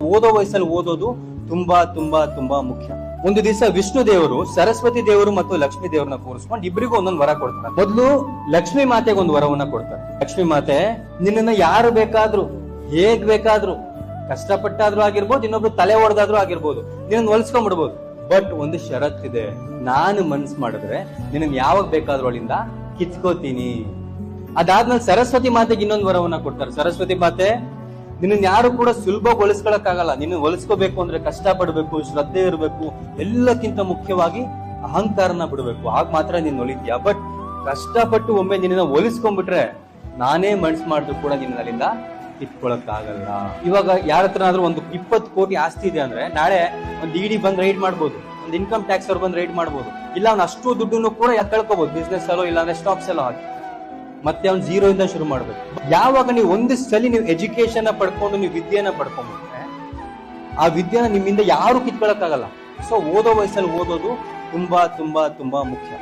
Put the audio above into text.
ಓದೋ ವಯಸ್ಸಲ್ಲಿ ಓದೋದು ತುಂಬಾ ತುಂಬಾ ತುಂಬಾ ಮುಖ್ಯ. ಒಂದು ದಿವಸ ವಿಷ್ಣು ದೇವರು ಸರಸ್ವತಿ ದೇವರು ಮತ್ತು ಲಕ್ಷ್ಮೀ ದೇವರನ್ನ ಕೂರಿಸ್ಕೊಂಡು ಇಬ್ಬರಿಗೂ ಒಂದೊಂದು ವರ ಕೊಡ್ತಾರೆ. ಮೊದಲು ಲಕ್ಷ್ಮೀ ಮಾತೆಗೆ ಒಂದು ವರವನ್ನ ಕೊಡ್ತಾರೆ. ಲಕ್ಷ್ಮೀ ಮಾತೆ, ನಿನ್ನನ್ನ ಯಾರು ಬೇಕಾದ್ರೂ ಹೇಗ್ ಬೇಕಾದ್ರೂ ಕಷ್ಟಪಟ್ಟಾದ್ರೂ ಆಗಿರ್ಬೋದು, ಇನ್ನೊಬ್ರು ತಲೆ ಹೊಡೆದಾದ್ರೂ ಆಗಿರ್ಬೋದು, ನಿನ್ನ ಹೊಲಿಸ್ಕೊಂಡ್ಬಿಡ್ಬೋದು. ಬಟ್ ಒಂದು ಷರತ್ತಿದೆ, ನಾನು ಮನ್ಸ್ ಮಾಡಿದ್ರೆ ನಿನ್ನ ಯಾವಾಗ ಬೇಕಾದ್ರೂ ಅವಳಿಂದ ಕಿತ್ಕೋತೀನಿ. ಅದಾದ್ಮೇಲೆ ಸರಸ್ವತಿ ಮಾತೆಗೆ ಇನ್ನೊಂದು ವರವನ್ನ ಕೊಡ್ತಾರೆ. ಸರಸ್ವತಿ ಮಾತೆ, ನಿನ್ನ ಯಾರು ಕೂಡ ಸುಲಭವಾಗಿ ಹೊಲಿಸ್ಕೊಳಕ್ಕಾಗಲ್ಲ. ನಿನ್ನ ಹೊಲಿಸ್ಕೋಬೇಕು ಅಂದ್ರೆ ಕಷ್ಟ ಪಡ್ಬೇಕು, ಶ್ರದ್ಧೆ ಇರಬೇಕು, ಎಲ್ಲಕ್ಕಿಂತ ಮುಖ್ಯವಾಗಿ ಅಹಂಕಾರನ ಬಿಡ್ಬೇಕು. ಆಗ ಮಾತ್ರ ನೀನ್ ಹೊಲಿದ್ಯಾ. ಬಟ್ ಕಷ್ಟಪಟ್ಟು ಒಮ್ಮೆ ನಿನ್ನ ಹೊಲಿಸ್ಕೊಂಡ್ಬಿಟ್ರೆ ನಾನೇ ಮನ್ಸ್ ಮಾಡಿದ್ರು ಕೂಡ ನಿನ್ನ ಅಲ್ಲಿಂದ ಕಿತ್ಕೊಳಕ್ಕಾಗಲ್ಲ. ಇವಾಗ ಯಾರ ಹತ್ರನಾದ್ರೂ ಒಂದು 20 ಕೋಟಿ ಆಸ್ತಿ ಇದೆ ಅಂದ್ರೆ ನಾಳೆ ಒಂದು ಇಡಿ ಬಂದ್ ರೈಡ್ ಮಾಡ್ಬೋದು, ಒಂದು ಇನ್ಕಮ್ ಟ್ಯಾಕ್ಸ್ ಅವ್ರು ಬಂದ್ ರೈಡ್ ಮಾಡ್ಬೋದು. ಇಲ್ಲ ಅವ್ನು ಅಷ್ಟು ದುಡ್ಡನ್ನು ಕೂಡ ಕಳ್ಕೋಬಹುದು, ಬಿಸ್ನೆಸ್ ಅಲ್ಲೋ ಇಲ್ಲಾಂದ್ರೆ ಸ್ಟಾಕ್ಸ್ ಎಲ್ಲೋ ಹಾಕಿ. ಮತ್ತೆ ಅವ್ನು ಜೀರೋ ಇಂದ ಶುರು ಮಾಡ್ಬೇಕು. ಯಾವಾಗ ನೀವು ಒಂದು ಸಲ ನೀವು ಎಜುಕೇಶನ್ ಪಡ್ಕೊಂಡು ನೀವು ವಿದ್ಯೆನ ಪಡ್ಕೊಂಡ್ಬಿಟ್ರೆ ಆ ವಿದ್ಯೆನ ನಿಮ್ಮಿಂದ ಯಾರು ಕಿತ್ಕೊಳಕ್ಕಾಗಲ್ಲ. ಸೊ ಓದೋ ವಯಸ್ಸಲ್ಲಿ ಓದೋದು ತುಂಬಾ ತುಂಬಾ ತುಂಬಾ ಮುಖ್ಯ.